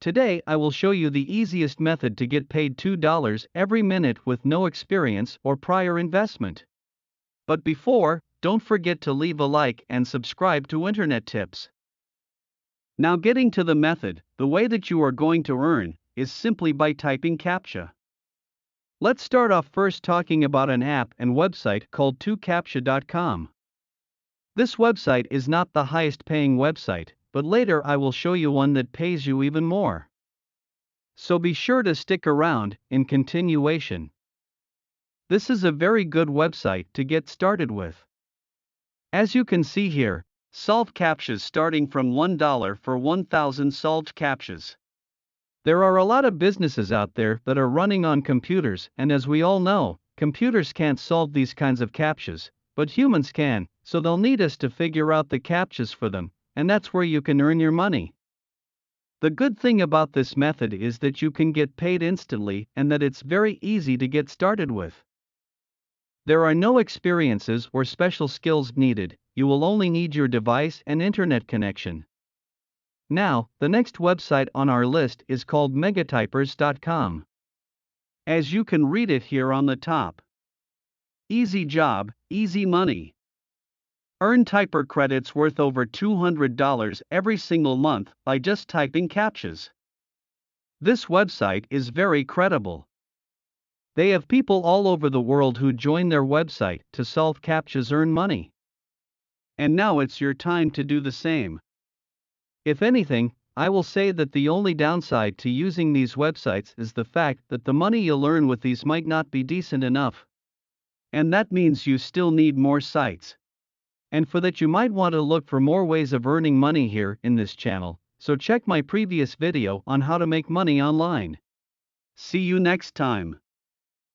Today I will show you the easiest method to get paid $2 every minute with no experience or prior investment. But before, don't forget to leave a like and subscribe to Internet Tips. Now getting to the method, the way that you are going to earn is simply by typing CAPTCHA. Let's start off first talking about an app and website called CAPTCHA.com. This website is not the highest paying website, but later I will show you one that pays you even more. So be sure to stick around in continuation. This is a very good website to get started with. As you can see here, solve CAPTCHAs starting from $1 for 1,000 solved CAPTCHAs. There are a lot of businesses out there that are running on computers, and as we all know, computers can't solve these kinds of CAPTCHAs, but humans can, so they'll need us to figure out the CAPTCHAs for them, and that's where you can earn your money. The good thing about this method is that you can get paid instantly and that it's very easy to get started with. There are no experiences or special skills needed, you will only need your device and internet connection. Now, the next website on our list is called Megatypers.com. As you can read it here on the top. Easy job, easy money. Earn typer credits worth over $200 every single month by just typing CAPTCHAs. This website is very credible. They have people all over the world who join their website to solve CAPTCHAs earn money. And now it's your time to do the same. If anything, I will say that the only downside to using these websites is the fact that the money you'll earn with these might not be decent enough. And that means you still need more sites. And for that you might want to look for more ways of earning money here in this channel, so check my previous video on how to make money online. See you next time.